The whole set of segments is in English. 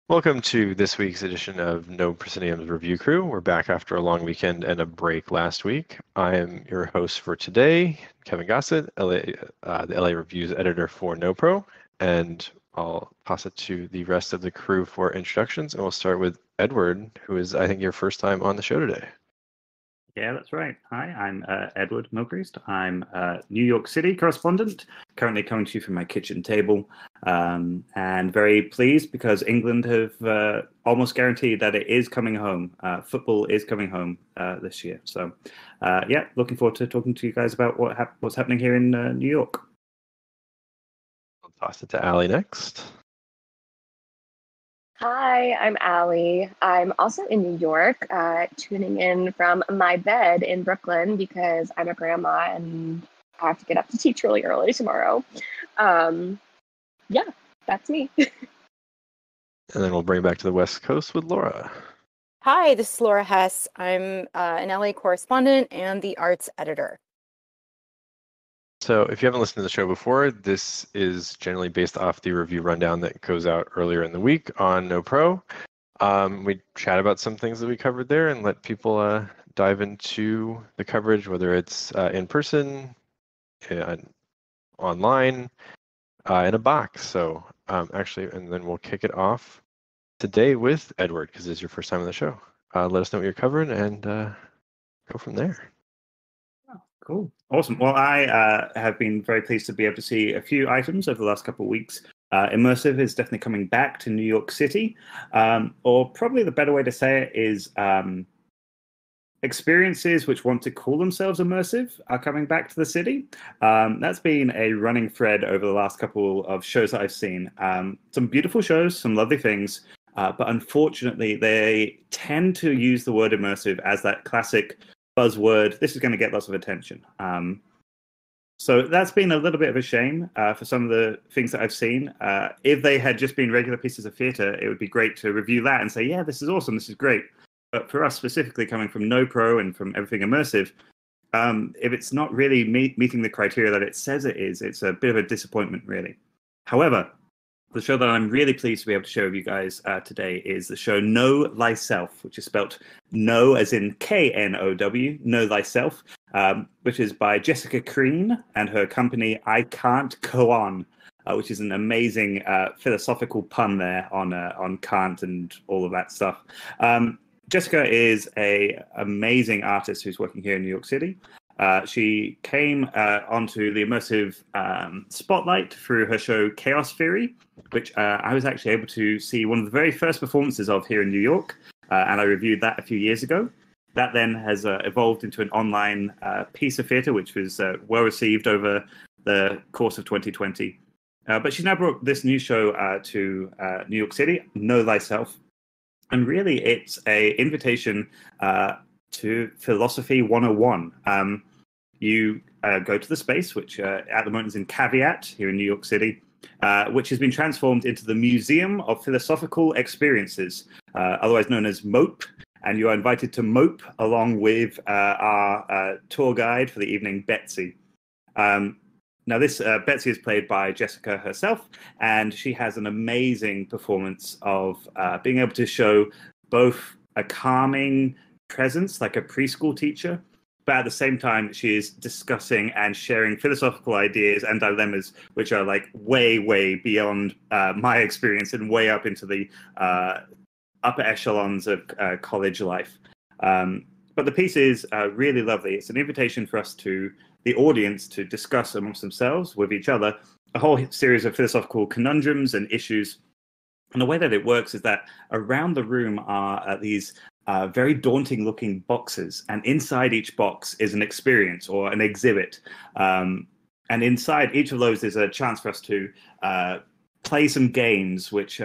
Welcome to this week's edition of NoPro Review Crew. We're back after a long weekend and a break last week. I am your host for today, Kevin Gossett, the LA Reviews editor for NoPro, and I'll pass it to the rest of the crew for introductions, and we'll start with Edward, who is, I think, your first time on the show today. Yeah, that's right. Hi, I'm Edward Mylechreest. I'm a New York City correspondent, currently coming to you from my kitchen table, and very pleased because England have almost guaranteed that it is coming home. Football is coming home this year. So, yeah, looking forward to talking to you guys about what's happening here in New York. I'll toss it to Allie next. Hi, I'm Allie. I'm also in New York, tuning in from my bed in Brooklyn because I'm a grandma and I have to get up to teach really early tomorrow. Yeah, that's me. And then we'll bring it back to the West Coast with Laura. Hi, this is Laura Hess. I'm an LA correspondent and the arts editor. So if you haven't listened to the show before, this is generally based off the review rundown that goes out earlier in the week on NoPro. We chat about some things that we covered there and let people dive into the coverage, whether it's in person, online, in a box. So actually, and then we'll kick it off today with Edward, because it's your first time on the show. Let us know what you're covering and go from there. Cool. Awesome. Well, I have been very pleased to be able to see a few items over the last couple of weeks. Immersive is definitely coming back to New York City, or probably the better way to say it is experiences which want to call themselves immersive are coming back to the city. That's been a running thread over the last couple of shows that I've seen. Some beautiful shows, some lovely things, but unfortunately they tend to use the word immersive as that classic buzzword. This is going to get lots of attention. So that's been a little bit of a shame for some of the things that I've seen. If they had just been regular pieces of theatre, it would be great to review that and say, yeah, this is awesome, this is great. But for us specifically, coming from NoPro and from everything immersive, if it's not really meeting the criteria that it says it is, it's a bit of a disappointment, really. However, the show that I'm really pleased to be able to share with you guys today is the show Know Thyself, which is spelt No as in KNOW, Know Thyself, which is by Jessica Crean and her company KantKoab, which is an amazing philosophical pun there on Kant and all of that stuff. Jessica is an amazing artist who's working here in New York City. She came onto the immersive spotlight through her show Chaos Theory, which I was actually able to see one of the very first performances of here in New York, and I reviewed that a few years ago. That then has evolved into an online piece of theatre, which was well received over the course of 2020. But she's now brought this new show to New York City, Know Thyself. And really, it's an invitation to Philosophy 101. You go to the space, which at the moment is in Caveat here in New York City, which has been transformed into the Museum of Philosophical Experiences, otherwise known as MOPE. And you are invited to MOPE along with our tour guide for the evening, Betsy. Now, this Betsy is played by Jessica herself, and she has an amazing performance of being able to show both a calming presence, like a preschool teacher, but at the same time, she is discussing and sharing philosophical ideas and dilemmas, which are like way, way beyond my experience and way up into the upper echelons of college life. But the piece is really lovely. It's an invitation for us the audience to discuss amongst themselves with each other a whole series of philosophical conundrums and issues. And the way that it works is that around the room are these very daunting looking boxes, and inside each box is an experience or an exhibit. And inside each of those is a chance for us to play some games which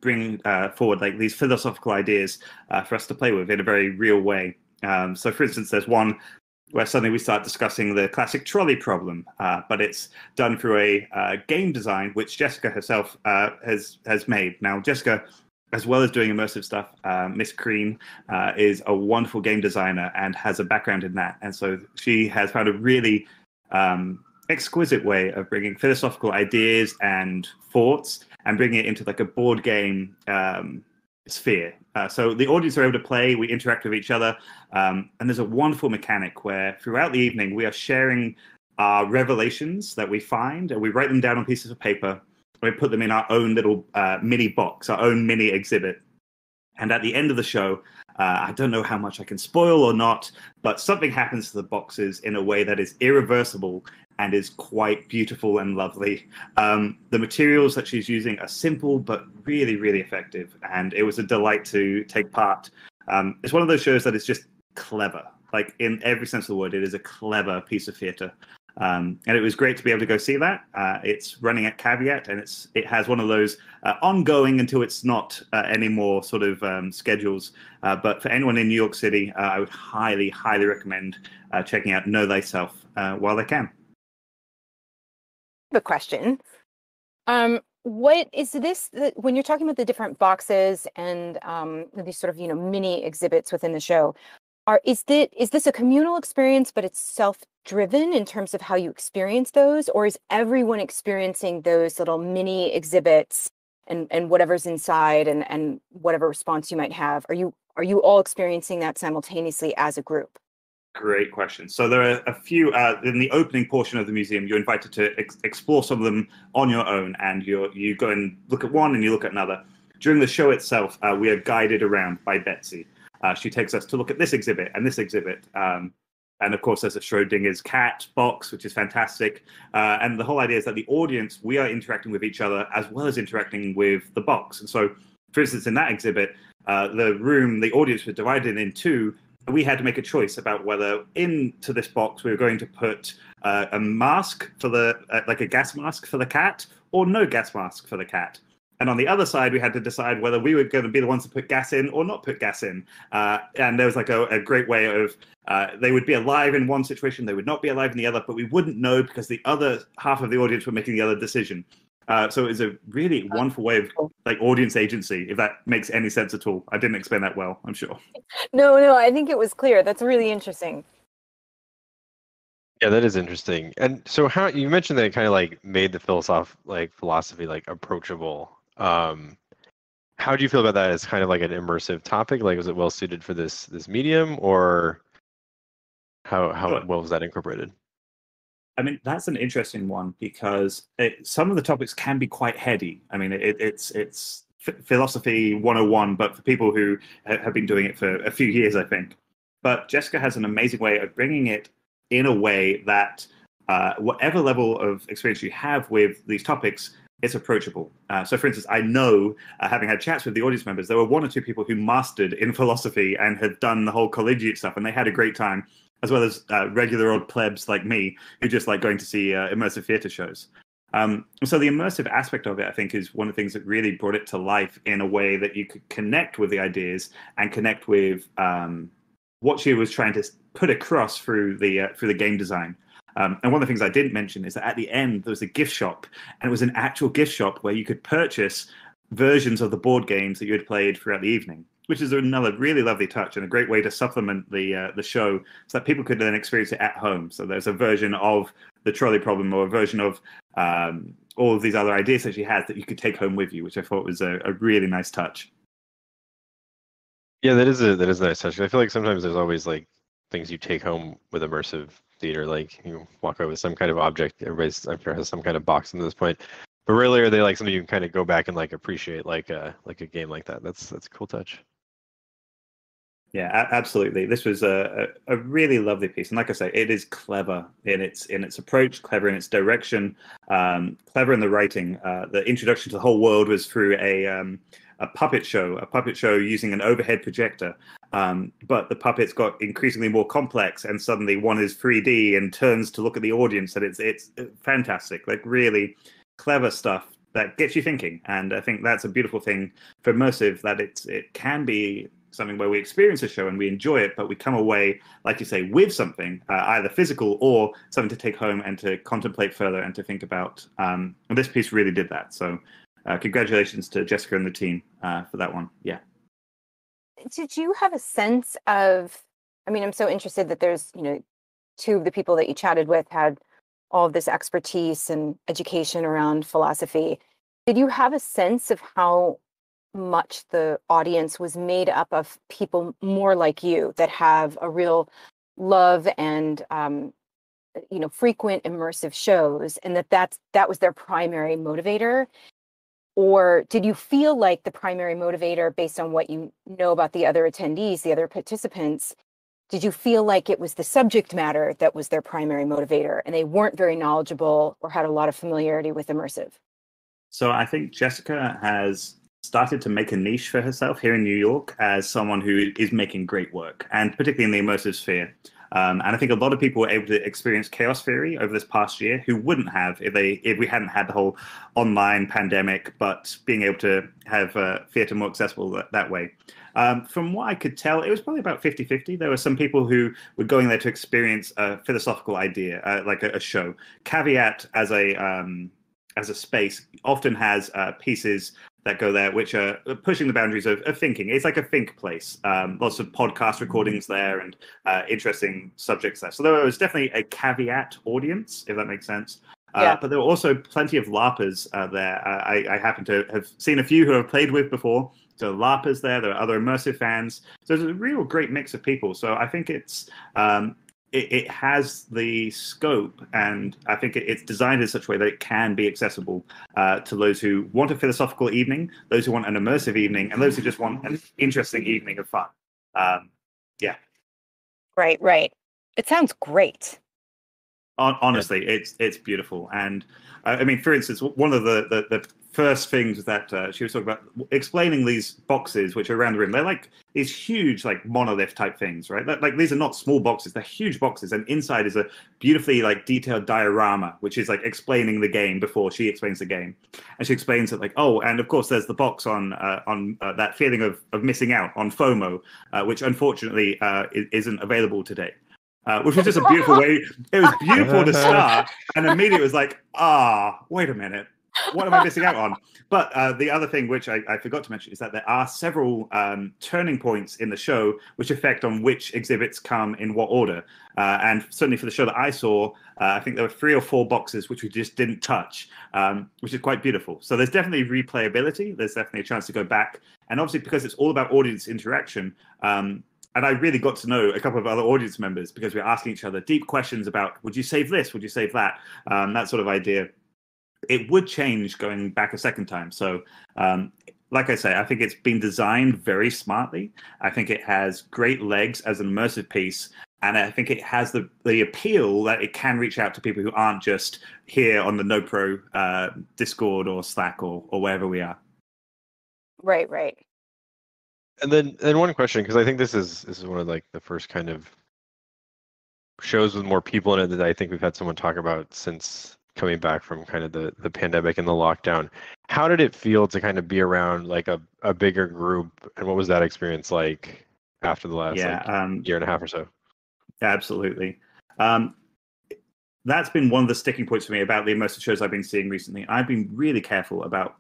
bring forward like these philosophical ideas for us to play with in a very real way. So for instance, there's one where suddenly we start discussing the classic trolley problem, but it's done through a game design which Jessica herself has made. Now, Jessica, as well as doing immersive stuff, Miss Crean is a wonderful game designer and has a background in that. And so she has found a really exquisite way of bringing philosophical ideas and thoughts and bringing it into like a board game sphere. So the audience are able to play, we interact with each other, and there's a wonderful mechanic where throughout the evening we are sharing our revelations that we find, and we write them down on pieces of paper. We put them in our own little mini box, our own mini exhibit. And at the end of the show, I don't know how much I can spoil or not, but something happens to the boxes in a way that is irreversible and is quite beautiful and lovely. The materials that she's using are simple, but really, really effective. And it was a delight to take part. It's one of those shows that is just clever. Like in every sense of the word, it is a clever piece of theater. And it was great to be able to go see that. It's running at Caveat, and it has one of those ongoing until it's not anymore sort of schedules. But for anyone in New York City, I would highly, highly recommend checking out Know Thyself while they can. I have a question. What is this, when you're talking about the different boxes and these sort of, mini exhibits within the show, is this a communal experience, but it's self-driven in terms of how you experience those, or is everyone experiencing those little mini exhibits and whatever's inside and whatever response you might have? Are you all experiencing that simultaneously as a group? Great question. So there are a few in the opening portion of the museum. You're invited to explore some of them on your own, and you go and look at one and you look at another. During the show itself, we are guided around by Betsy. She takes us to look at this exhibit and this exhibit. And of course, there's a Schrodinger's cat box, which is fantastic. And the whole idea is that the audience, we are interacting with each other as well as interacting with the box. And so, for instance, in that exhibit, the audience was divided in two. We had to make a choice about whether into this box we were going to put a mask for like a gas mask for the cat, or no gas mask for the cat. And on the other side, we had to decide whether we were going to be the ones to put gas in or not put gas in. And there was like a great way of, they would be alive in one situation, they would not be alive in the other, but we wouldn't know because the other half of the audience were making the other decision. So it was a really wonderful way of like audience agency, if that makes any sense at all. I didn't explain that well, I'm sure. No, I think it was clear. That's really interesting. Yeah, that is interesting. And so how you mentioned that it kind of like made the philosophy like approachable. How do you feel about that as kind of like an immersive topic? Like, was it well suited for this medium, or how well was that incorporated? I mean, that's an interesting one because some of the topics can be quite heady. I mean, it's philosophy 101, but for people who have been doing it for a few years, I think. But Jessica has an amazing way of bringing it in a way that whatever level of experience you have with these topics, it's approachable. So, for instance, I know, having had chats with the audience members, there were one or two people who mastered in philosophy and had done the whole collegiate stuff, and they had a great time, as well as regular old plebs like me who just like going to see immersive theater shows. So the immersive aspect of it, I think, is one of the things that really brought it to life in a way that you could connect with the ideas and connect with what she was trying to put across through the game design. And one of the things I didn't mention is that at the end, there was a gift shop, and it was an actual gift shop where you could purchase versions of the board games that you had played throughout the evening, which is another really lovely touch and a great way to supplement the show so that people could then experience it at home. So there's a version of the trolley problem or a version of all of these other ideas that she has that you could take home with you, which I thought was a really nice touch. Yeah, that is a nice touch. I feel like sometimes there's always like things you take home with immersive theater, like you walk away with some kind of object. Everybody's, I'm sure, has some kind of box at this point. But rarely are they like something you can kind of go back and like appreciate, like a game like that. That's a cool touch. Yeah, absolutely. This was a really lovely piece, and like I say, it is clever in its approach, clever in its direction, clever in the writing. The introduction to the whole world was through a puppet show using an overhead projector. But the puppets got increasingly more complex, and suddenly one is 3D and turns to look at the audience, and it's fantastic. Like really clever stuff that gets you thinking, and I think that's a beautiful thing for immersive, that it can be something where we experience a show and we enjoy it, but we come away, like you say, with something, either physical or something to take home and to contemplate further and to think about. And this piece really did that. So congratulations to Jessica and the team for that one. Yeah. Did you have a sense of, I mean, I'm so interested that there's, two of the people that you chatted with had all of this expertise and education around philosophy. Did you have a sense of how much the audience was made up of people more like you that have a real love and frequent immersive shows, and that was their primary motivator? Or did you feel like the primary motivator, based on what you know about the other attendees, the other participants, did you feel like it was the subject matter that was their primary motivator and they weren't very knowledgeable or had a lot of familiarity with immersive? So I think Jessica has started to make a niche for herself here in New York as someone who is making great work, and particularly in the immersive sphere. And I think a lot of people were able to experience chaos theory over this past year who wouldn't have if we hadn't had the whole online pandemic, but being able to have theatre more accessible that way. From what I could tell, it was probably about 50-50. There were some people who were going there to experience a philosophical idea, like a show. Caveat as a space often has pieces that go there, which are pushing the boundaries of thinking. It's like a think place. Lots of podcast recordings there and interesting subjects there. So there was definitely a caveat audience, if that makes sense. But there were also plenty of LARPers there. I happen to have seen a few who I've played with before. So LARPers there are other immersive fans. So there's a real great mix of people. So I think it's it has the scope, and I think it's designed in such a way that it can be accessible to those who want a philosophical evening, those who want an immersive evening, and those who just want an interesting evening of fun. Right. It sounds great. Honestly, it's beautiful. And I mean, for instance, one of the first things that she was talking about, explaining these boxes which are around the room. They're like these huge, like monolith type things, right? Like these are not small boxes; they're huge boxes, and inside is a beautifully like detailed diorama, which is like explaining the game before she explains the game. And she explains it like, oh, and of course, there's the box on that feeling of missing out on FOMO, which unfortunately isn't available today. Which was just a beautiful way. It was beautiful to start, and immediately it was like, wait a minute, what am I missing out on? But the other thing, which I forgot to mention, is that there are several turning points in the show which affect on which exhibits come in what order. And certainly for the show that I saw, I think there were 3 or 4 boxes which we just didn't touch, which is quite beautiful. So there's definitely replayability. There's definitely a chance to go back. And obviously, because it's all about audience interaction, and I really got to know a couple of other audience members because we were asking each other deep questions about, would you save this? Would you save that? That sort of idea. It would change going back a second time. So, like I say, I think it's been designed very smartly. I think it has great legs as an immersive piece. And I think it has the appeal that it can reach out to people who aren't just here on the NoPro Discord or Slack or wherever we are. Right. And then one question, because I think this is one of like the first kind of shows with more people in it that I think we've had someone talk about since coming back from kind of the pandemic and the lockdown. How did it feel to kind of be around like a bigger group, and what was that experience like after the last year and a half or so? Absolutely. That's been one of the sticking points for me about the immersive shows I've been seeing recently. I've been really careful about,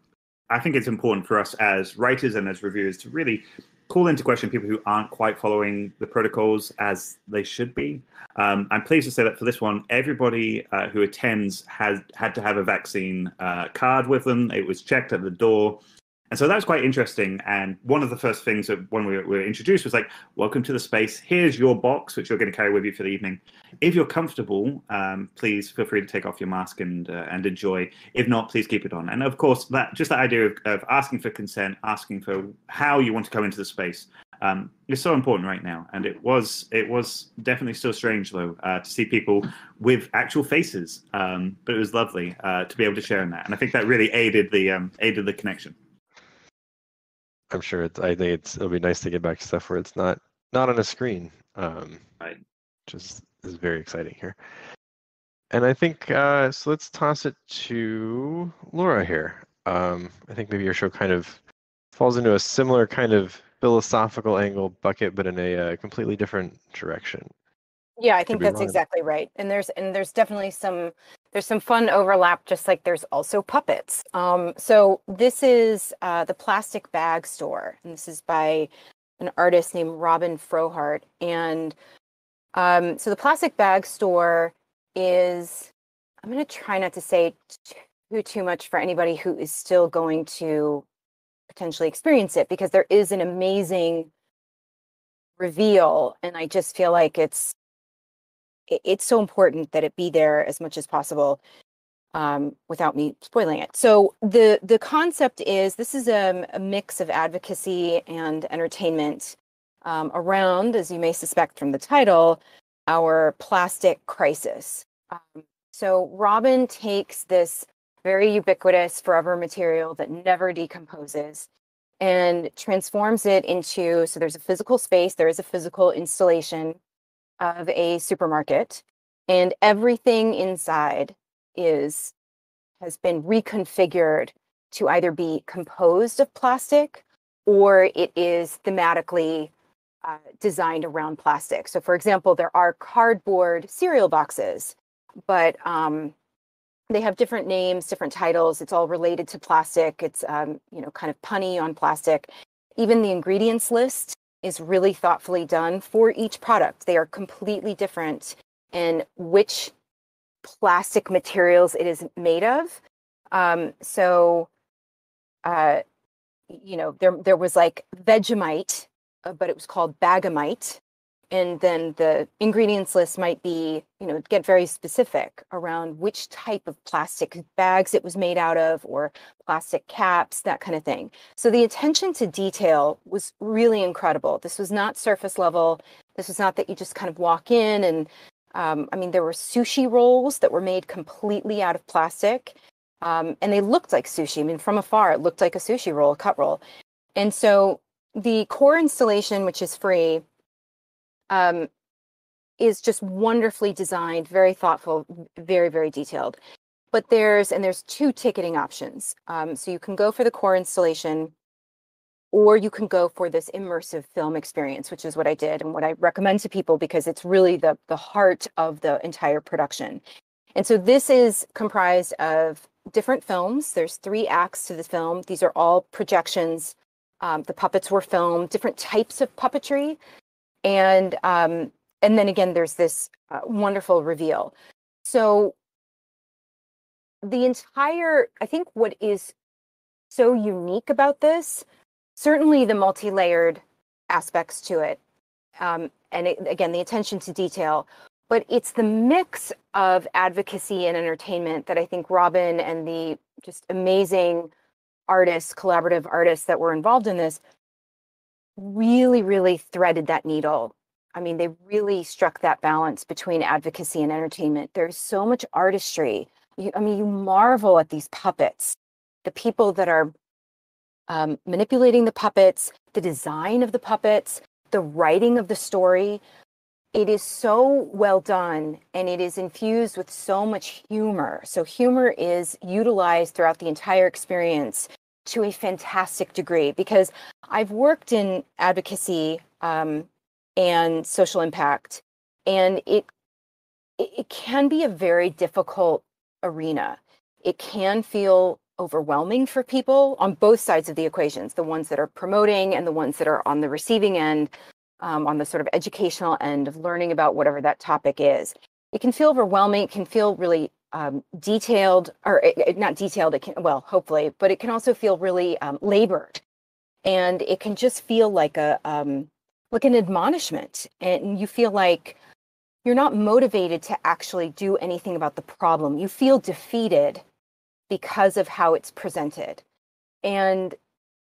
I think it's important for us as writers and as reviewers to really call into question people who aren't quite following the protocols as they should be. I'm pleased to say that for this one, everybody who attends had to have a vaccine card with them. It was checked at the door. And so that was quite interesting. And one of the first things that when we were introduced was like, welcome to the space. Here's your box, which you're going to carry with you for the evening. If you're comfortable, please feel free to take off your mask and enjoy. If not, please keep it on. And of course, that idea of asking for consent, asking for how you want to come into the space is so important right now. And it was definitely still strange, though, to see people with actual faces. But it was lovely to be able to share in that. And I think that really aided the connection. I'm sure I think it'll be nice to get back to stuff where it's not on a screen, Right. which is very exciting here. And I think so. Let's toss it to Laura here. I think maybe your show kind of falls into a similar kind of philosophical angle bucket, but in a completely different direction. Yeah, I think that's exactly right. And there's definitely some fun overlap, just like there's also puppets. So this is the Plastic Bag Store, and this is by an artist named Robin Frohardt. And so the Plastic Bag Store is I'm going to try not to say too much for anybody who is still going to potentially experience it, because there is an amazing reveal, and I just feel like it's so important that it be there as much as possible, without me spoiling it. So the concept is, this is a mix of advocacy and entertainment, around, as you may suspect from the title, our plastic crisis. So Robin takes this very ubiquitous forever material that never decomposes and transforms it into, so there's a physical space, there is a physical installation of a supermarket, and everything inside has been reconfigured to either be composed of plastic, or it is thematically designed around plastic. So for example, there are cardboard cereal boxes, but they have different names, different titles. It's all related to plastic. It's, kind of punny on plastic. Even the ingredients list is really thoughtfully done for each product. They are completely different in which plastic materials it is made of. There was like Vegemite, but it was called Bagamite. And then the ingredients list might be, get very specific around which type of plastic bags it was made out of, or plastic caps, that kind of thing. So the attention to detail was really incredible. This was not surface level. This was not that you just kind of walk in and, there were sushi rolls that were made completely out of plastic. And they looked like sushi. From afar, it looked like a sushi roll, a cut roll. And so the core installation, which is free, is just wonderfully designed, very thoughtful, very, very detailed. But there's two ticketing options. So you can go for the core installation, or you can go for this immersive film experience, which is what I did and what I recommend to people, because it's really the heart of the entire production. And so this is comprised of different films. There's 3 acts to the film. These are all projections. The puppets were filmed, different types of puppetry. And then again, there's this wonderful reveal. So I think what is so unique about this, certainly the multi-layered aspects to it, again, the attention to detail, but it's the mix of advocacy and entertainment that I think Robin and the just amazing artists, collaborative artists that were involved in this, really, really threaded that needle. They really struck that balance between advocacy and entertainment. There's so much artistry. You marvel at these puppets, the people that are manipulating the puppets, the design of the puppets, the writing of the story. It is so well done, and it is infused with so much humor. So humor is utilized throughout the entire experience to a fantastic degree, because I've worked in advocacy and social impact, and it can be a very difficult arena. It can feel overwhelming for people on both sides of the equations, the ones that are promoting and the ones that are on the receiving end, on the sort of educational end of learning about whatever that topic is. It can feel overwhelming. It can feel really detailed, or not detailed, it can, well, hopefully, but it can also feel really labored. And it can just feel like an admonishment. And you feel like you're not motivated to actually do anything about the problem. You feel defeated because of how it's presented. And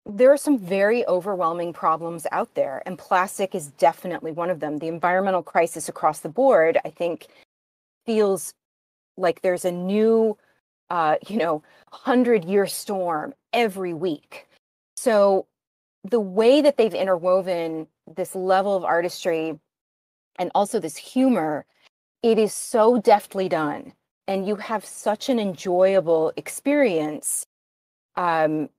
there are some very overwhelming problems out there, and plastic is definitely one of them. The environmental crisis across the board, I think, feels like there's a new, 100-year storm every week. So the way that they've interwoven this level of artistry and also this humor, it is so deftly done. And you have such an enjoyable experience that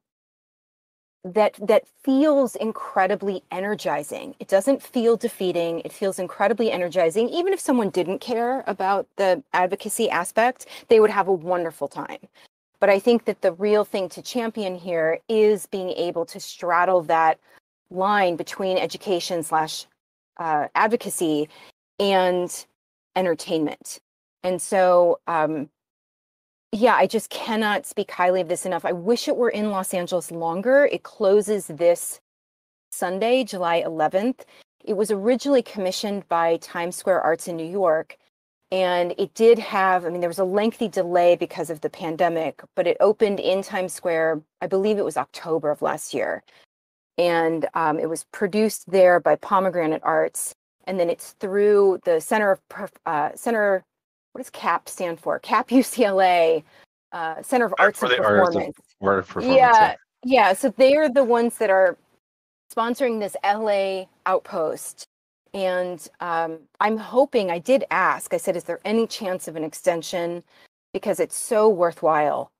feels incredibly energizing. It doesn't feel defeating. It feels incredibly energizing. Even if someone didn't care about the advocacy aspect, they would have a wonderful time. But I think that the real thing to champion here is being able to straddle that line between education / advocacy and entertainment. And so Yeah, I just cannot speak highly of this enough. I wish it were in Los Angeles longer. It closes this Sunday, July 11th. It was originally commissioned by Times Square Arts in New York. And it did have, I mean, there was a lengthy delay because of the pandemic, but it opened in Times Square, I believe it was October of last year. And it was produced there by Pomegranate Arts. And then it's through the what does CAP stand for? CAP UCLA, Center of Arts and Performance. Art of Performance. Yeah, yeah. So they're the ones that are sponsoring this LA outpost. And I'm hoping, I did ask, I said, is there any chance of an extension? Because it's so worthwhile.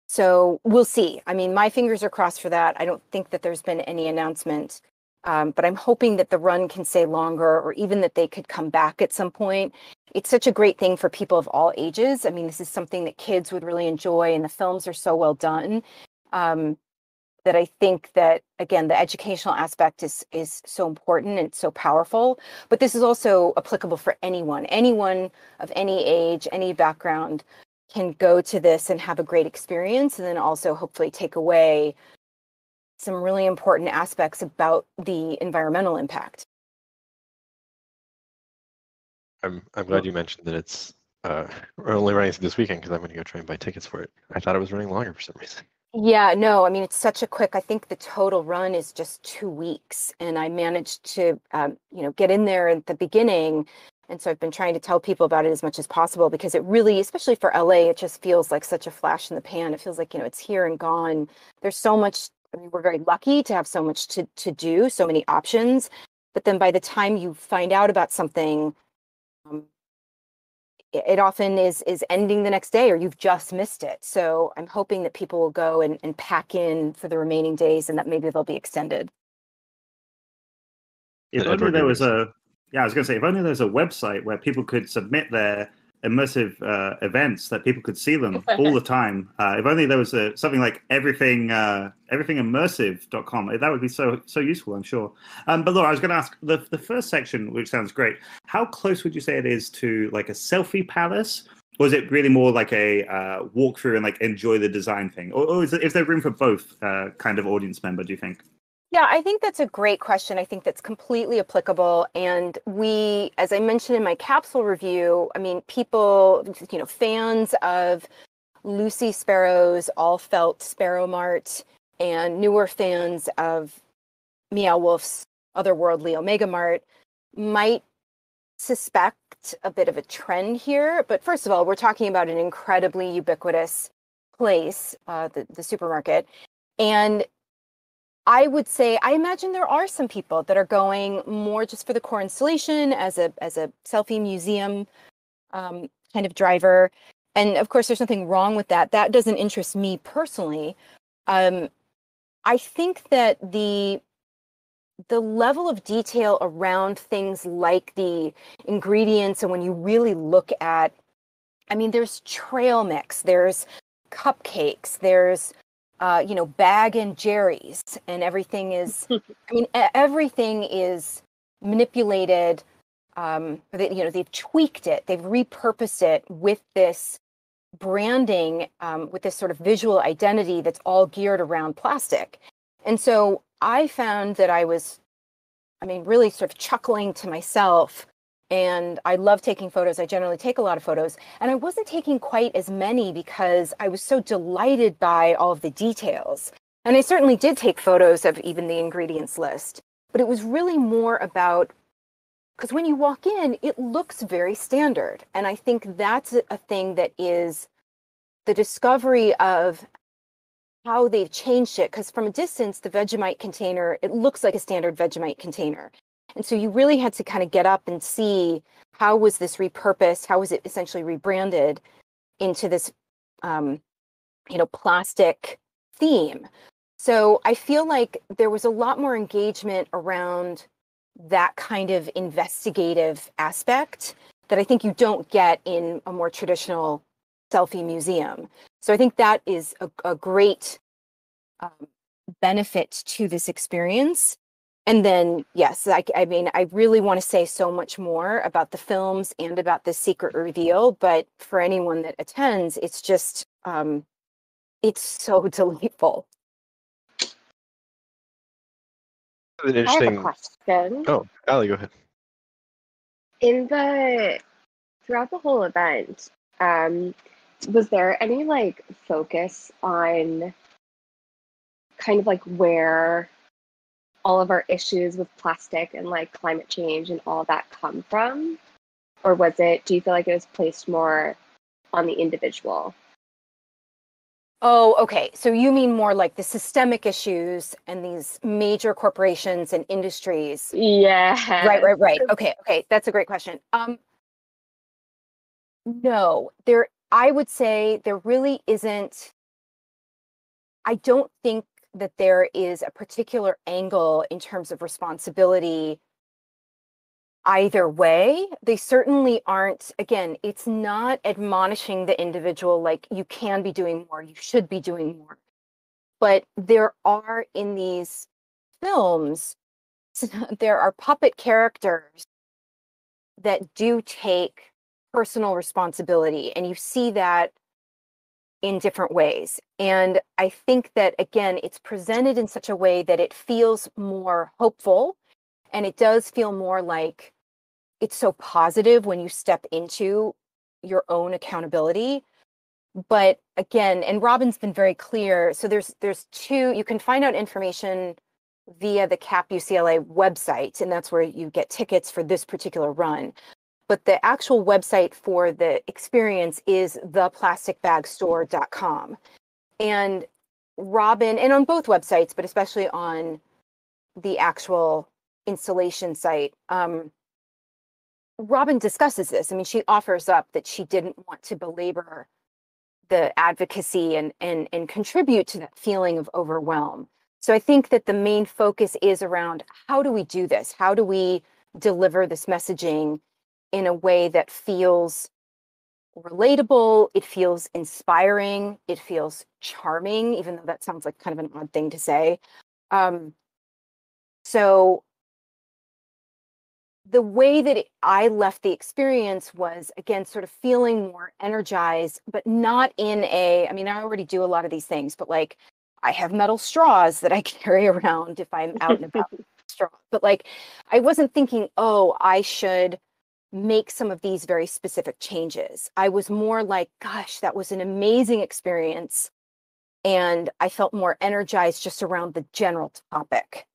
So we'll see. I mean, my fingers are crossed for that. I don't think that there's been any announcement, but I'm hoping that the run can stay longer, or even that they could come back at some point. It's such a great thing for people of all ages. I mean, this is something that kids would really enjoy, and the films are so well done. That I think that, again, the educational aspect is so important and so powerful, but this is also applicable for anyone of any age, any background can go to this and have a great experience, and then also hopefully take away some really important aspects about the environmental impact. I'm glad you mentioned that it's only running this weekend, because I'm going to go try and buy tickets for it. I thought it was running longer for some reason. Yeah, no, I mean, it's such a quick, I think the total run is just 2 weeks, and I managed to, get in there at the beginning. And so I've been trying to tell people about it as much as possible, because it really, especially for LA, it just feels like such a flash in the pan. It feels like, it's here and gone. There's so much, I mean, we're very lucky to have so much to do, so many options. But then by the time you find out about something, it often is ending the next day, or you've just missed it. So I'm hoping that people will go and pack in for the remaining days, and that maybe they'll be extended. If only there was I was going to say, if only there's a website where people could submit their immersive events, that people could see them all the time. If only there was something like everythingimmersive.com. That would be so useful, I'm sure. But Laura, I was going to ask, the first section, which sounds great, how close would you say it is to like a selfie palace? Or is it really more like a walkthrough and like enjoy the design thing? Or is there room for both kind of audience member, do you think? Yeah, I think that's a great question. I think that's completely applicable. And we, as I mentioned in my capsule review, I mean, people, fans of Lucy Sparrow's All Felt Sparrow Mart, and newer fans of Meow Wolf's Otherworldly Omega Mart might suspect a bit of a trend here. But first of all, we're talking about an incredibly ubiquitous place, the supermarket. And I would say, I imagine there are some people that are going more just for the core installation as a selfie museum kind of driver. And of course, there's nothing wrong with that. That doesn't interest me personally. I think that the level of detail around things like the ingredients, and when you really look at, I mean, there's trail mix, there's cupcakes, there's Bag and Jerry's, and everything is, I mean, everything is manipulated. They've tweaked it, they've repurposed it with this branding, with this sort of visual identity that's all geared around plastic. And so I found that I was, really sort of chuckling to myself. And I love taking photos. I generally take a lot of photos. And I wasn't taking quite as many because I was so delighted by all of the details. And I certainly did take photos of even the ingredients list. But it was really more about, because when you walk in, it looks very standard. And I think that's a thing that is the discovery of how they've changed it. Because from a distance, the Vegemite container, it looks like a standard Vegemite container. And so you really had to kind of get up and see, how was this repurposed? How was it essentially rebranded into this, plastic theme? So I feel like there was a lot more engagement around that kind of investigative aspect that I think you don't get in a more traditional selfie museum. So I think that is a great benefit to this experience. And then, yes, I mean, I really want to say so much more about the films and about the secret reveal, but for anyone that attends, it's just, it's so delightful. An I have a interesting. question. Oh, Allie, go ahead. Throughout the whole event, was there any like focus on kind of like where all of our issues with plastic and like climate change and all that come from? Or do you feel like it was placed more on the individual? Oh, okay. So you mean more like the systemic issues and these major corporations and industries? Yeah. Right. Okay. That's a great question. No, I would say there really isn't. I don't think that there is a particular angle in terms of responsibility either way. They certainly aren't, again, it's not admonishing the individual like you can be doing more, you should be doing more. But there are in these films, there are puppet characters that do take personal responsibility, and you see that in different ways. And I think that, again, it's presented in such a way that it feels more hopeful, and it does feel more like it's so positive when you step into your own accountability. But again, and Robin's been very clear. So there's two, you can find out information via the CAP UCLA website, and that's where you get tickets for this particular run. But the actual website for the experience is theplasticbagstore.com. And Robin, and on both websites, but especially on the actual installation site, Robin discusses this. I mean, she offers up that she didn't want to belabor the advocacy and contribute to that feeling of overwhelm. So I think that the main focus is around how do we do this? How do we deliver this messaging in a way that feels relatable, it feels inspiring, it feels charming, even though that sounds like kind of an odd thing to say. So the way that I left the experience was, again, sort of feeling more energized, but not in I mean, I already do a lot of these things, but like I have metal straws that I carry around if I'm out and about. But like, I wasn't thinking, oh, I should make some of these very specific changes. I was more like, gosh, that was an amazing experience. And I felt more energized just around the general topic.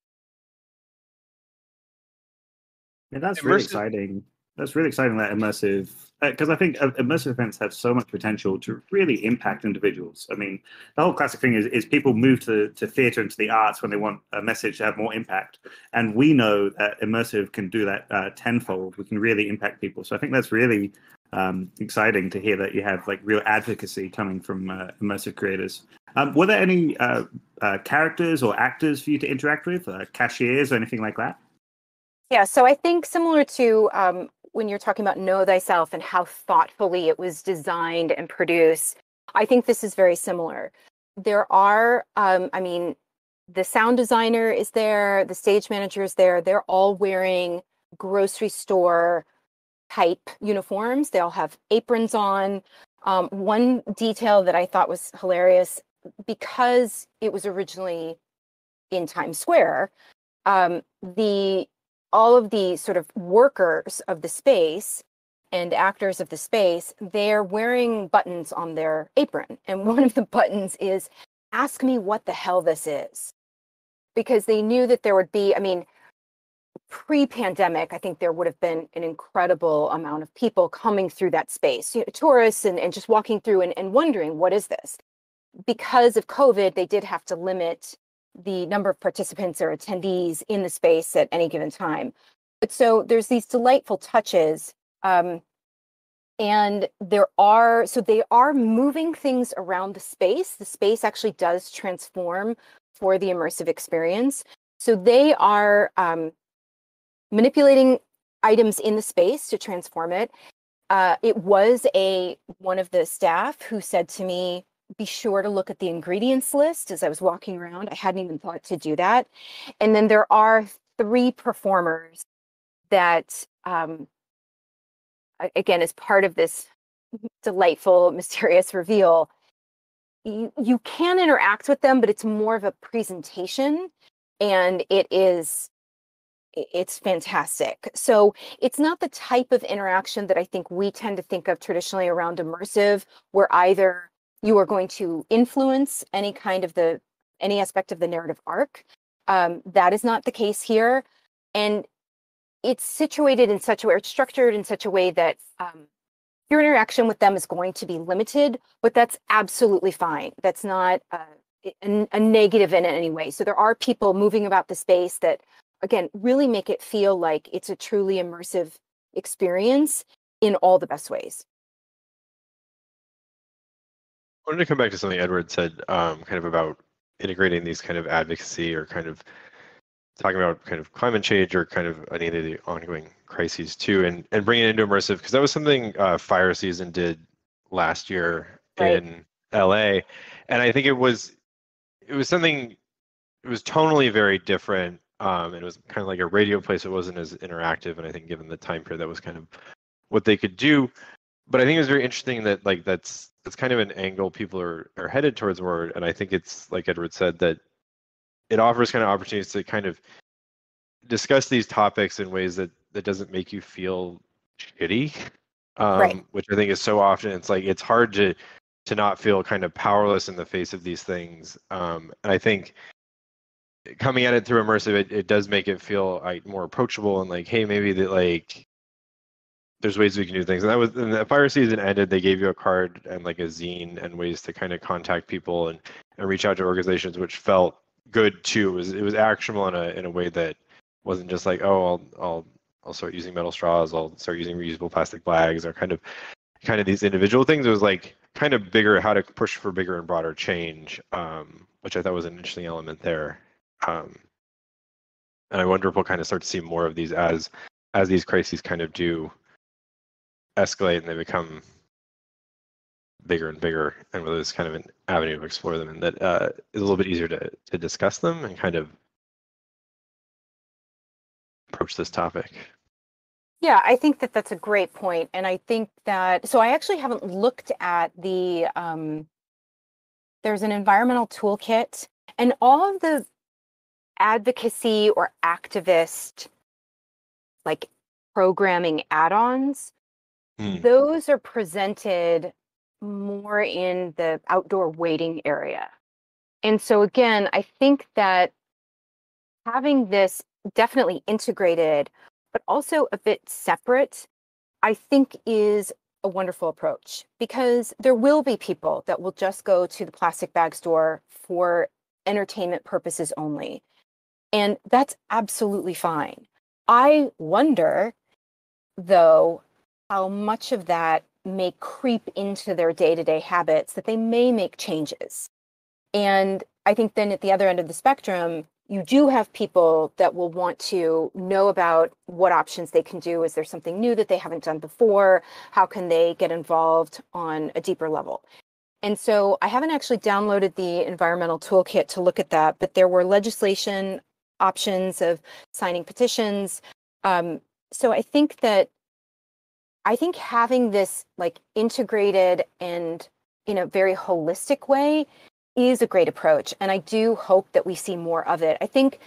Yeah, that's really Immersive. exciting. That's really exciting, that immersive, because I think immersive events have so much potential to really impact individuals. I mean, the whole classic thing is people move to theatre and to the arts when they want a message to have more impact. And we know that immersive can do that tenfold. We can really impact people. So I think that's really exciting to hear that you have like real advocacy coming from immersive creators. Were there any characters or actors for you to interact with, cashiers or anything like that? Yeah, so I think similar to when you're talking about Know Thyself and how thoughtfully it was designed and produced, I think this is very similar. There are, I mean, the sound designer is there, the stage manager is there. They're all wearing grocery store type uniforms. They all have aprons on. One detail that I thought was hilarious, because it was originally in Times Square, all of the sort of workers of the space and actors of the space, they're wearing buttons on their apron. And one of the buttons is, ask me what the hell this is. Because they knew that there would be, I mean, pre-pandemic, I think there would have been an incredible amount of people coming through that space, tourists and just walking through and wondering, what is this? Because of COVID, they did have to limit the number of participants or attendees in the space at any given time. But so there's these delightful touches. And they are moving things around the space. The space actually does transform for the immersive experience. So they are manipulating items in the space to transform it. It was one of the staff who said to me, be sure to look at the ingredients list as I was walking around. I hadn't even thought to do that. And then there are three performers that, again, as part of this delightful, mysterious reveal, you can interact with them, but it's more of a presentation, and it's fantastic. So it's not the type of interaction that I think we tend to think of traditionally around immersive, where either you are going to influence any aspect of the narrative arc. That is not the case here. And it's situated in such a way, or it's structured in such a way that your interaction with them is going to be limited, but that's absolutely fine. That's not a negative in any way. So there are people moving about the space that, again, really make it feel like it's a truly immersive experience in all the best ways. I wanted to come back to something Edward said, kind of about integrating these kind of advocacy, or kind of talking about kind of climate change, or kind of any of the ongoing crises too, and bringing it into immersive, because that was something Fire Season did last year in LA, and I think it was something, it was tonally very different. It was kind of like a radio play, so it wasn't as interactive, and I think given the time period, that was kind of what they could do. But I think it was very interesting that that's kind of an angle people are headed towards more, and I think it's like Edward said, that it offers kind of opportunities to kind of discuss these topics in ways that doesn't make you feel shitty, which I think is so often, it's like it's hard to not feel kind of powerless in the face of these things. And I think coming at it through immersive, it does make it feel like more approachable, and like, hey, maybe that, like, there's ways we can do things. And that was, when the Fire Season ended, they gave you a card and like a zine and ways to kind of contact people and reach out to organizations, which felt good too. It was actionable in a way that wasn't just like, oh, I'll start using metal straws, I'll start using reusable plastic bags, or kind of these individual things. It was like kind of bigger, how to push for bigger and broader change, which I thought was an interesting element there. And I wonder if we'll kind of start to see more of these as these crises kind of do escalate and they become bigger and bigger, and whether it's kind of an avenue to explore them, and that is a little bit easier to discuss them and kind of approach this topic. Yeah, I think that's a great point. And I think that, so I actually haven't looked at the, there's an environmental toolkit, and all of the advocacy or activist, like, programming add-ons, those are presented more in the outdoor waiting area. And so again, I think that having this definitely integrated, but also a bit separate, I think is a wonderful approach, because there will be people that will just go to the plastic bag store for entertainment purposes only. And that's absolutely fine. I wonder, though, how much of that may creep into their day-to-day habits, that they may make changes. And I think then at the other end of the spectrum, you do have people that will want to know about what options they can do. Is there something new that they haven't done before? How can they get involved on a deeper level? And so I haven't actually downloaded the environmental toolkit to look at that, but there were legislation options of signing petitions. So I think having this, like, integrated and in a very holistic way is a great approach. And I do hope that we see more of it. I think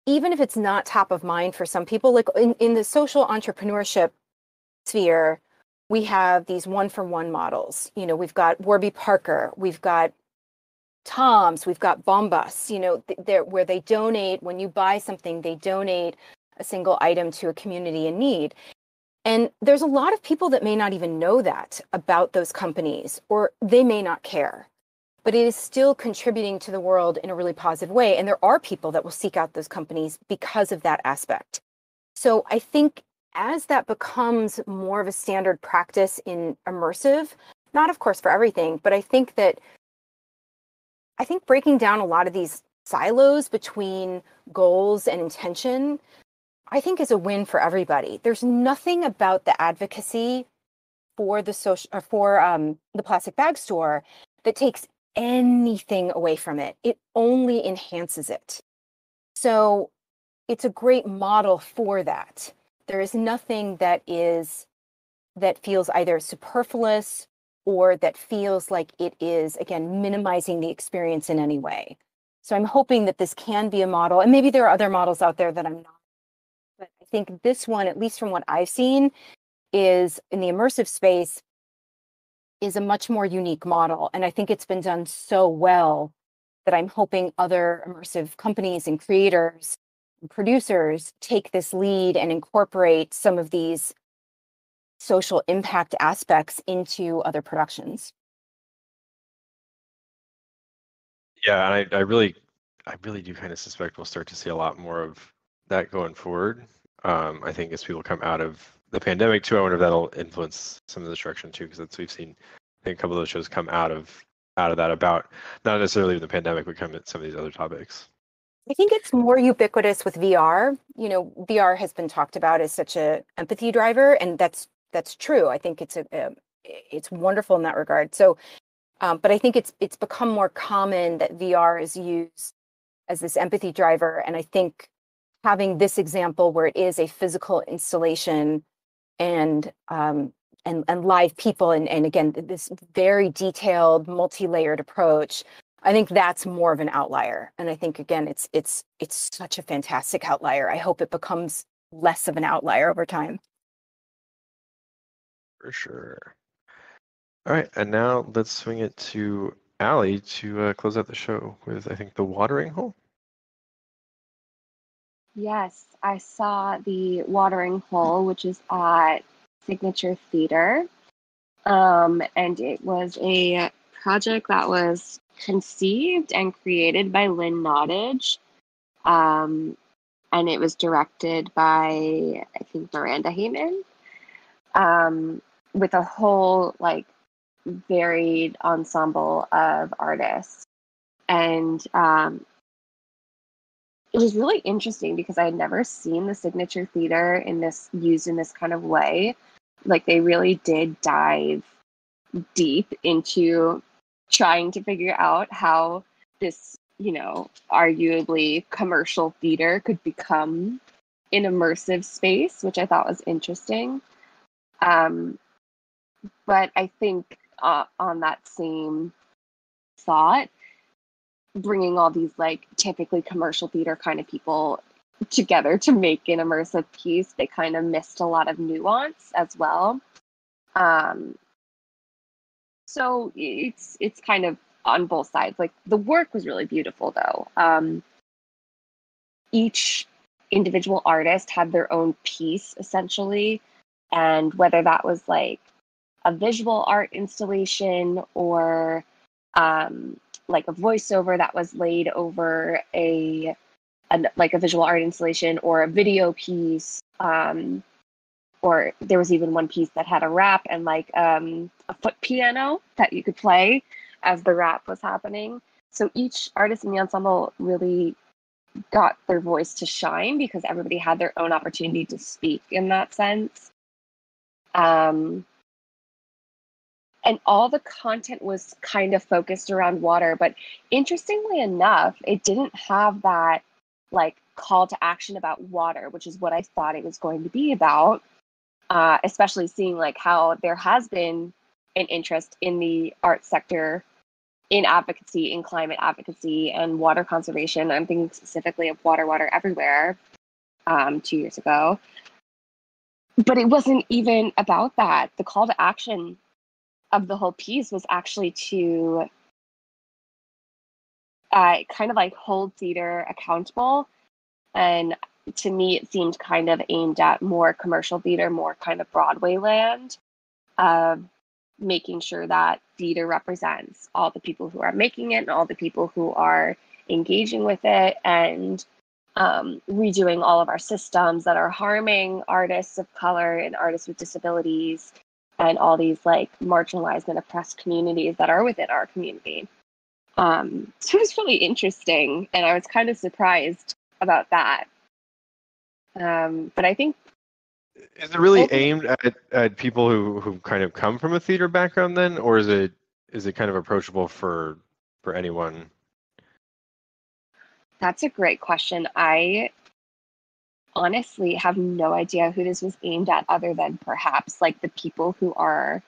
even if it's not top of mind for some people, like in the social entrepreneurship sphere, we have these one-for-one models. You know, we've got Warby Parker, we've got Tom's, we've got Bombas, you know, where they donate, when you buy something, they donate a single item to a community in need. And there's a lot of people that may not even know that about those companies, or they may not care, but it is still contributing to the world in a really positive way. And there are people that will seek out those companies because of that aspect. So I think as that becomes more of a standard practice in immersive, not of course for everything, but I think breaking down a lot of these silos between goals and intention, I think, is a win for everybody. There's nothing about the advocacy for the the plastic bag store that takes anything away from it. It only enhances it. So it's a great model for that. There is nothing that feels either superfluous or that feels like it is, again, minimizing the experience in any way. So I'm hoping that this can be a model, and maybe there are other models out there that I'm not, but I think this one, at least from what I've seen, is in the immersive space, is a much more unique model. And I think it's been done so well that I'm hoping other immersive companies and creators and producers take this lead and incorporate some of these social impact aspects into other productions. Yeah, and I really do kind of suspect we'll start to see a lot more of that going forward. I think as people come out of the pandemic too, I wonder if that'll influence some of the direction too, because we've seen, I think, a couple of those shows come out of that about not necessarily the pandemic, but come at some of these other topics. I think it's more ubiquitous with VR. You know, VR has been talked about as such a empathy driver, and that's true. I think it's wonderful in that regard. So, but I think it's become more common that VR is used as this empathy driver, and I think having this example where it is a physical installation and live people and again this very detailed multi-layered approach, I think that's more of an outlier. And I think again it's such a fantastic outlier. I hope it becomes less of an outlier over time. For sure. All right, and now let's swing it to Allie to close out the show with, I think, the watering hole. Yes, I saw the watering hole, which is at Signature Theater. And it was a project that was conceived and created by Lynn, Nottage. And it was directed by, I think, Miranda, Haymon. With a whole, like, varied ensemble of artists. And it was really interesting because I had never seen the Signature Theater used in this kind of way. Like, they really did dive deep into trying to figure out how this, arguably commercial theater could become an immersive space, which I thought was interesting. But I think on that same thought, bringing all these like typically commercial theater kind of people together to make an immersive piece, they kind of missed a lot of nuance as well. So it's kind of on both sides. Like, the work was really beautiful though. Each individual artist had their own piece essentially, and whether that was like a visual art installation or like a voiceover that was laid over a visual art installation or a video piece, or there was even one piece that had a rap and like a foot piano that you could play as the rap was happening. So each artist in the ensemble really got their voice to shine because everybody had their own opportunity to speak in that sense. And all the content was kind of focused around water, but interestingly enough, it didn't have that like call to action about water, which is what I thought it was going to be about. Especially seeing like how there has been an interest in the art sector in advocacy, in climate advocacy and water conservation. I'm thinking specifically of Water Everywhere 2 years ago. But it wasn't even about that. The call to action of the whole piece was actually to kind of like hold theater accountable. And to me, it seemed kind of aimed at more commercial theater, more kind of Broadway land, making sure that theater represents all the people who are making it and all the people who are engaging with it, and redoing all of our systems that are harming artists of color and artists with disabilities and all these like marginalized and oppressed communities that are within our community. So it was really interesting, and I was kind of surprised about that. But I think, is it really aimed at people who kind of come from a theater background then, or is it kind of approachable for anyone? That's a great question. I honestly have no idea who this was aimed at other than perhaps like the people who are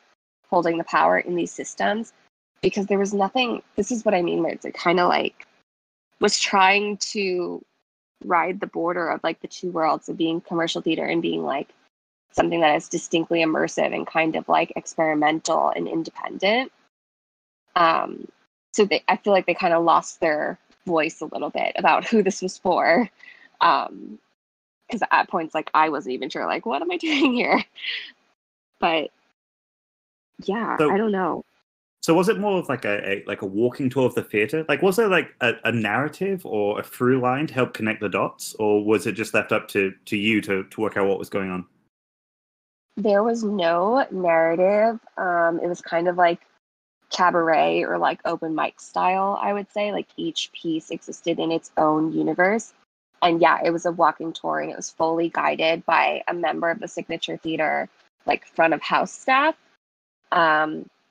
holding the power in these systems, because there was nothing. This is what I mean, where it's kind of like was trying to ride the border of like the two worlds of being commercial theater and being like something that is distinctly immersive and kind of like experimental and independent. So I feel like they kind of lost their voice a little bit about who this was for. Because at points, like, I wasn't even sure, like, what am I doing here? But yeah, So, I don't know. So was it more of like a walking tour of the theater? Like, was there like a narrative or a through line to help connect the dots, or was it just left up to you to work out what was going on? There was no narrative. It was kind of like cabaret or like open mic style, I would say. Like each piece existed in its own universe. And yeah, it was a walking tour, and it was fully guided by a member of the Signature Theater, like front of house staff.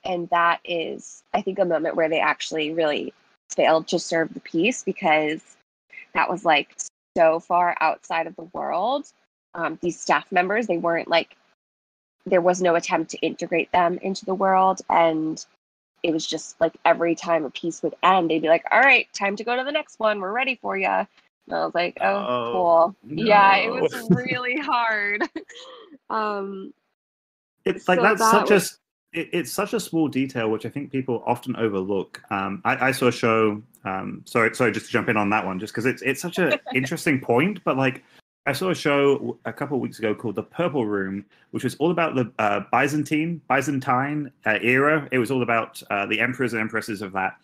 And that is, I think, a moment where they actually really failed to serve the piece, because that was like so far outside of the world. These staff members, they weren't like, there was no attempt to integrate them into the world. And it was just like every time a piece would end, they'd be like, all right, time to go to the next one. We're ready for you. And I was like, oh, cool. No. Yeah, it was really hard. It's like, so that's that such was- it's such a small detail, which I think people often overlook. I saw a show. Sorry, just to jump in on that one, just because it's such an interesting point. But like, I saw a show a couple of weeks ago called The Purple Room, which was all about the Byzantine era. It was all about the emperors and empresses of that.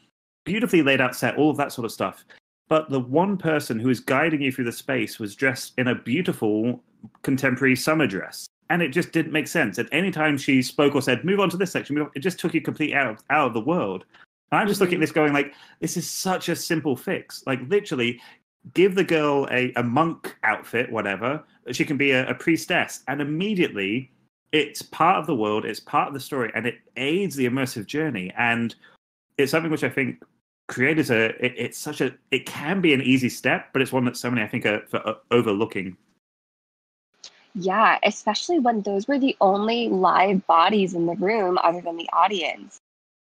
Beautifully laid out set, all of that sort of stuff. But the one person who was guiding you through the space was dressed in a beautiful contemporary summer dress. And it just didn't make sense. At any time she spoke or said, move on to this section, it just took you completely out of the world. And I'm just looking at this going like, this is such a simple fix. Like, literally, give the girl a monk outfit, whatever. She can be a priestess. And immediately, it's part of the world, it's part of the story, and it aids the immersive journey. And it's something which I think creators it can be an easy step, but it's one that so many, I think, are overlooking. Yeah, especially when those were the only live bodies in the room other than the audience.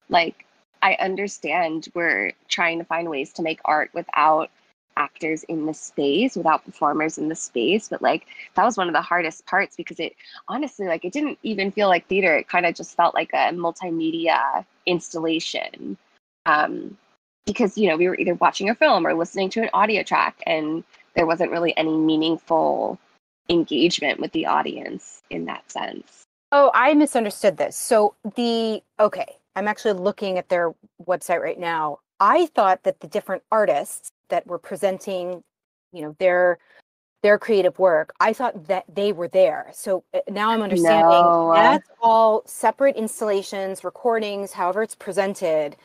Like, I understand we're trying to find ways to make art without actors in the space, without performers in the space, but like, that was one of the hardest parts, because it honestly, like, it didn't even feel like theater. It kind of just felt like a multimedia installation. Because, you know, we were either watching a film or listening to an audio track, and there wasn't really any meaningful engagement with the audience in that sense. Oh, I misunderstood this. So okay, I'm actually looking at their website right now. I thought that the different artists that were presenting, you know, their creative work, I thought that they were there. So now I'm understanding that's all separate installations, recordings, however it's presented.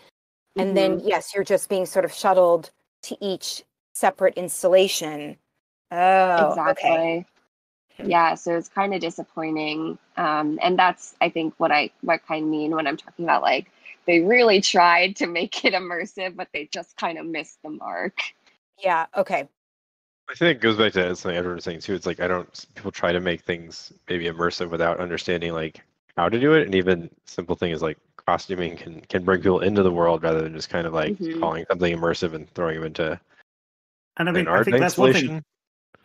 And then, yes, you're just being sort of shuttled to each separate installation. Oh, exactly. Okay. Yeah, so it's kind of disappointing. And that's, I think, what I kind of mean when I'm talking about, like, they really tried to make it immersive, but they just kind of missed the mark. Yeah, okay. I think it goes back to something everyone's saying too. It's like, people try to make things maybe immersive without understanding like how to do it. And even simple things like costuming can bring people into the world rather than just kind of like calling something immersive and throwing them into And I mean, an art I think that's one installation. thing.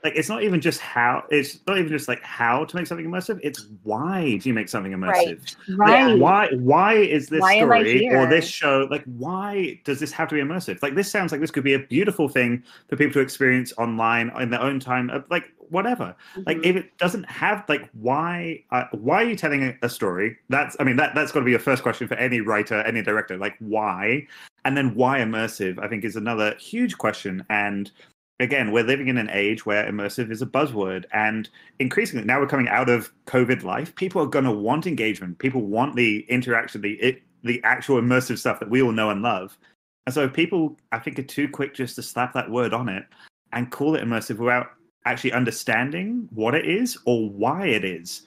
Like, it's not even just how like how to make something immersive. It's why do you make something immersive? Right. Like, why is this Why am I story here? or this show, like, why does this have to be immersive? Like, this sounds like this could be a beautiful thing for people to experience online in their own time, like, whatever. Like, if it doesn't have, like, why are you telling a story? That's got to be your first question for any writer, any director. Like, why? And then why immersive, I think, is another huge question. And again, we're living in an age where immersive is a buzzword, and increasingly now we're coming out of COVID life. People are going to want engagement. People want the interaction, the actual immersive stuff that we all know and love. And so people, I think, are too quick just to slap that word on it and call it immersive without actually understanding what it is or why it is.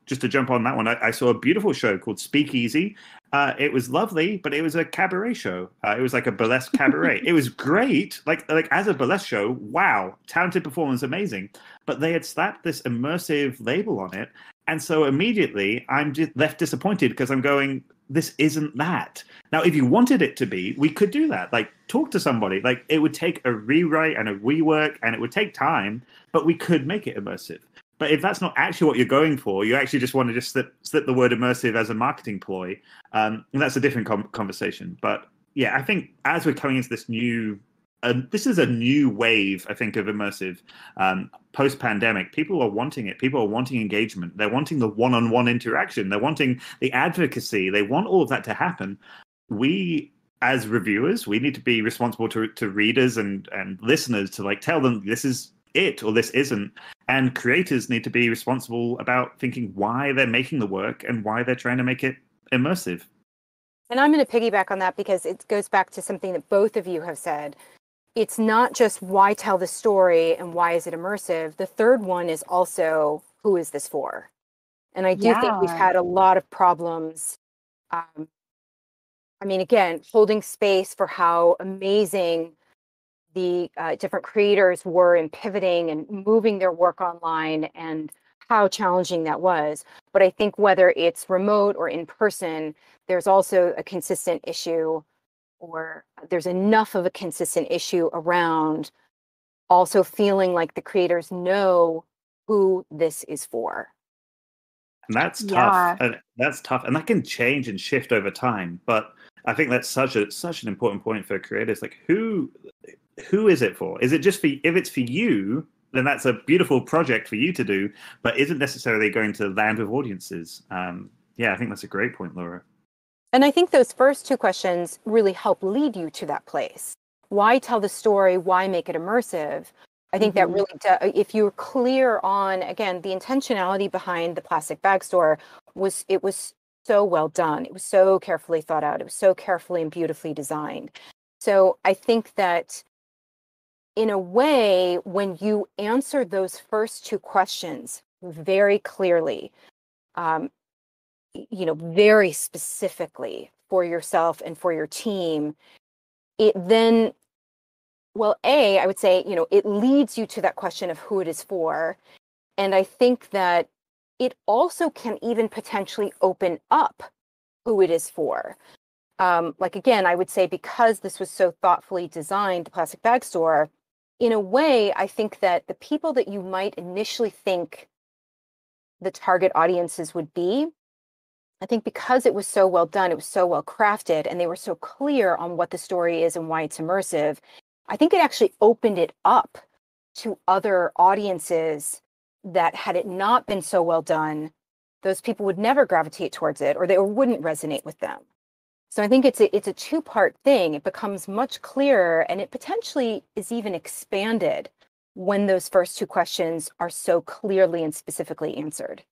Just to jump on that one, I saw a beautiful show called Speakeasy. It was lovely, but it was a cabaret show. It was like a burlesque cabaret. It was great, like as a burlesque show. Wow, talented performance, amazing. But they had slapped this immersive label on it, and so immediately I'm just left disappointed because I'm going, this isn't that. Now, if you wanted it to be, we could do that. Like, talk to somebody. Like, it would take a rewrite and a rework, and it would take time, but we could make it immersive. But if that's not actually what you're going for, you actually just want to just slip the word immersive as a marketing ploy, and that's a different conversation. But yeah, I think as we're coming into this new, this is a new wave, I think, of immersive post-pandemic. People are wanting it. People are wanting engagement. They're wanting the one-on-one interaction. They're wanting the advocacy. They want all of that to happen. We, as reviewers, we need to be responsible to readers and listeners to like tell them this is it or this isn't. And creators need to be responsible about thinking why they're making the work and why they're trying to make it immersive. And I'm going to piggyback on that because it goes back to something that both of you have said. It's not just why tell the story and why is it immersive. The third one is also who is this for? And I do think we've had a lot of problems. I mean, again, holding space for how amazing the different creators were in pivoting and moving their work online and how challenging that was. But I think whether it's remote or in person, there's also a consistent issue, or there's enough of a consistent issue around also feeling like the creators know who this is for. And that's tough. And that's tough. And that can change and shift over time. But I think that's such an important point for creators. Like, who is it for? Is it just for, if it's for you, then that's a beautiful project for you to do, but isn't necessarily going to land with audiences. Yeah, I think that's a great point, Laura. And I think those first two questions really help lead you to that place. Why tell the story? Why make it immersive? I think that really, if you're clear on, again, the intentionality behind the plastic bag store was so well done. It was so carefully thought out. It was so carefully and beautifully designed. So I think that in a way, when you answer those first two questions very clearly, very specifically for yourself and for your team, it then, well, I would say, it leads you to that question of who it is for. And I think that it also can even potentially open up who it is for. Like, again, I would say because this was so thoughtfully designed, the plastic bag store, in a way, I think that the people that you might initially think the target audiences would be, I think because it was so well done, it was so well crafted, and they were so clear on what the story is and why it's immersive, I think it actually opened it up to other audiences that, had it not been so well done, those people would never gravitate towards it, or they wouldn't resonate with them. So I think it's a two-part thing. It becomes much clearer, and it potentially is even expanded when those first two questions are so clearly and specifically answered.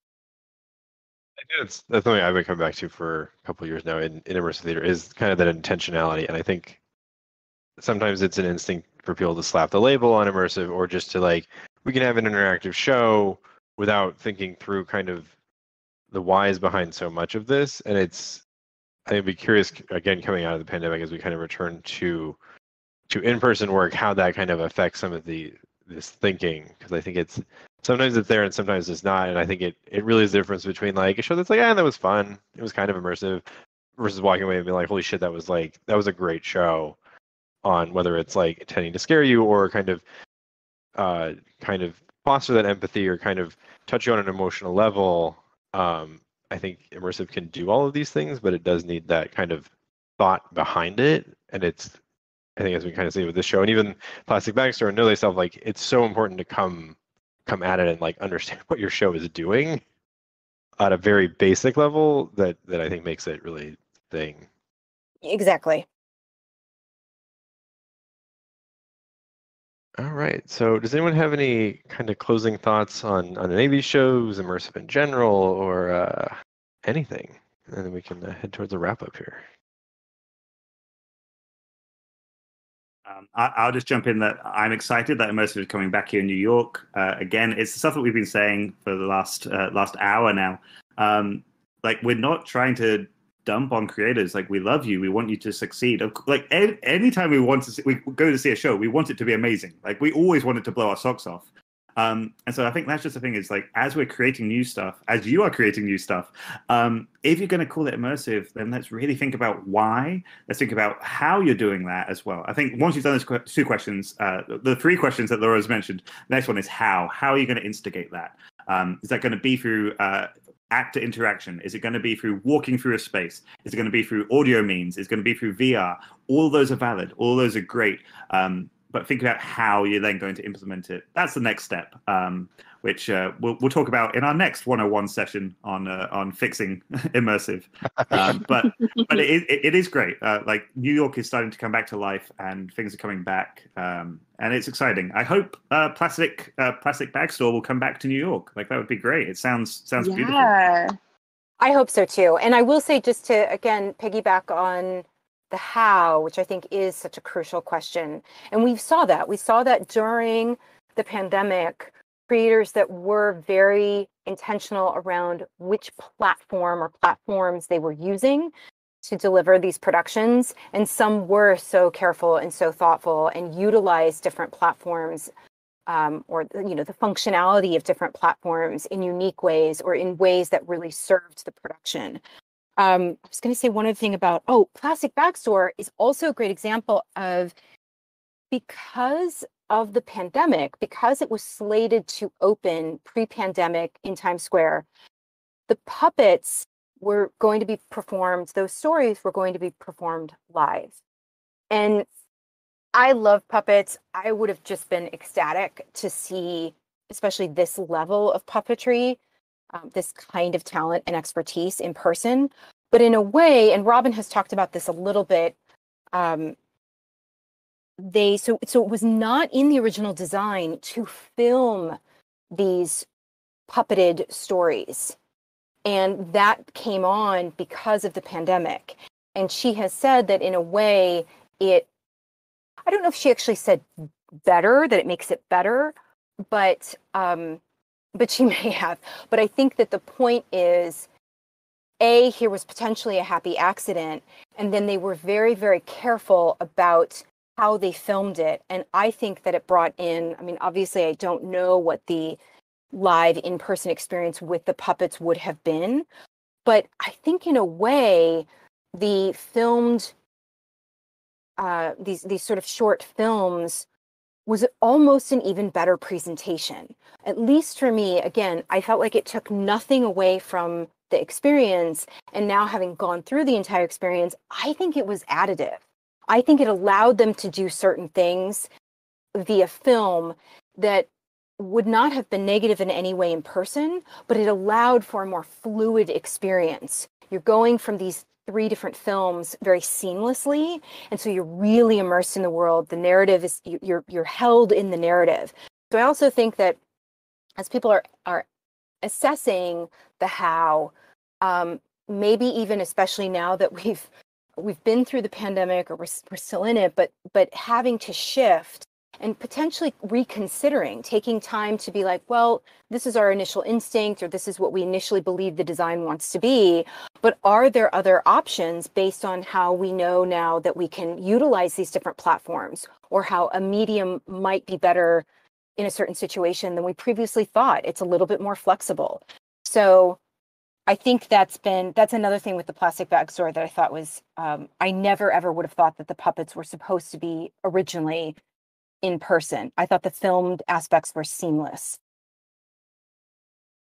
I think that's something I've been coming back to for a couple of years now in immersive theater, is kind of that intentionality. And I think sometimes it's an instinct for people to slap the label on immersive, or just to like, we can have an interactive show without thinking through kind of the whys behind so much of this. And I'd be curious, again, coming out of the pandemic, as we kind of return to in-person work, how that kind of affects some of this thinking, because I think sometimes it's there and sometimes it's not. And I think it really is the difference between like a show that's like, that was fun, it was kind of immersive, versus walking away and being like, holy shit, that was a great show, on whether it's like intending to scare you or kind of foster that empathy or kind of touch you on an emotional level. I think immersive can do all of these things, but it does need that kind of thought behind it. And I think, as we kind of see with this show, and even Plastic Bag Store and Thyself, like, it's so important to come at it and like understand what your show is doing at a very basic level that I think makes it really thing. Exactly. All right. So does anyone have any kind of closing thoughts on any of these shows, immersive in general, or anything? And then we can head towards a wrap up here. I'll just jump in that I'm excited that Immersive is coming back here in New York. Again, it's the stuff that we've been saying for the last hour now. Like, we're not trying to dump on creators. Like, we love you. We want you to succeed. Like, anytime we go to see a show, we want it to be amazing. Like, we always want it to blow our socks off. And so I think that's just the thing is, like, as we're creating new stuff, as you are creating new stuff, if you're going to call it immersive, then let's really think about why. Let's think about how you're doing that as well. I think once you've done those two questions, the three questions that Laura's mentioned, the next one is how. How are you going to instigate that? Is that going to be through actor interaction? Is it going to be through walking through a space? Is it going to be through audio means? Is it going to be through VR? All those are valid. All those are great. But think about how you're then going to implement it. That's the next step, which we'll talk about in our next 101 session on fixing immersive. But it is great. Like, New York is starting to come back to life, and things are coming back, and it's exciting. I hope Plastic Bag Store will come back to New York. Like, that would be great. It sounds beautiful. I hope so too. And I will say, just to again piggyback on the how, which I think is such a crucial question. And we saw that during the pandemic, creators that were very intentional around which platform or platforms they were using to deliver these productions. And some were so careful and so thoughtful and utilized different platforms, or the functionality of different platforms in unique ways or in ways that really served the production. I was going to say one other thing about, Plastic Bag Store is also a great example of, because of the pandemic, because it was slated to open pre-pandemic in Times Square, the puppets were going to be performed, those stories were going to be performed live. And I love puppets. I would have just been ecstatic to see, especially this level of puppetry, this kind of talent and expertise in person. But in a way, and Robin has talked about this a little bit, so it was not in the original design to film these puppeted stories. And that came on because of the pandemic. And she has said that in a way, I don't know if she actually said better, that it makes it better, but she may have. But I think that the point is, here was potentially a happy accident, and then they were very, very careful about how they filmed it. And I think that it brought in, obviously I don't know what the live in-person experience with the puppets would have been, but I think in a way, the filmed, these sort of short films was almost an even better presentation. At least for me, again, I felt like it took nothing away from the experience. And now, having gone through the entire experience, I think it was additive. I think it allowed them to do certain things via film that would not have been negative in any way in person, but it allowed for a more fluid experience. You're going from these 3 different films very seamlessly, and so you're really immersed in the world. The narrative is, you're held in the narrative. So I also think that as people are assessing the how, maybe even especially now that we've been through the pandemic, or we're still in it, but having to shift and potentially reconsidering, taking time to be like, well, this is our initial instinct, or this is what we initially believe the design wants to be, but are there other options based on how we know now that we can utilize these different platforms, or how a medium might be better in a certain situation than we previously thought? It's a little bit more flexible. So I think that's another thing with the Plastic Bag Store that I thought was, I never ever would have thought that the puppets were supposed to be originally in person. I thought the filmed aspects were seamless.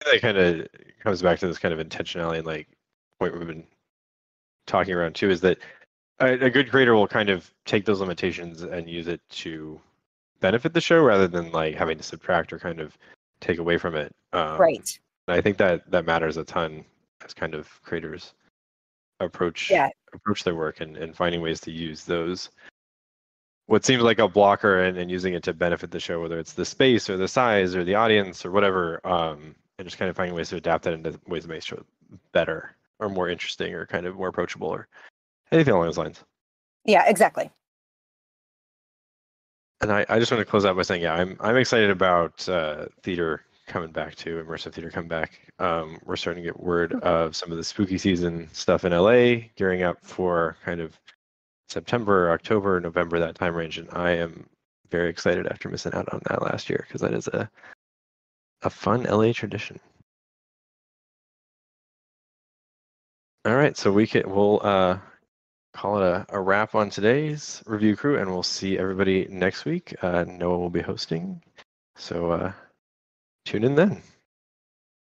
That kind of comes back to this kind of intentionality and like point we've been talking around too, is that a good creator will kind of take those limitations and use it to benefit the show rather than like having to subtract or kind of take away from it. Right. I think that matters a ton as kind of creators approach their work and finding ways to use those, what seems like a blocker, and using it to benefit the show, whether it's the space or the size or the audience or whatever, and just kind of finding ways to adapt that into ways that make the show better or more interesting or kind of more approachable or anything along those lines. Yeah, exactly. And I just want to close out by saying, yeah, I'm excited about theater coming back too, immersive theater coming back. We're starting to get word of some of the spooky season stuff in LA, gearing up for kind of September, October, November, that time range, and I am very excited after missing out on that last year because that is a fun LA tradition. All right, so we'll call it a wrap on today's review crew, and we'll see everybody next week. Noah will be hosting, so tune in then.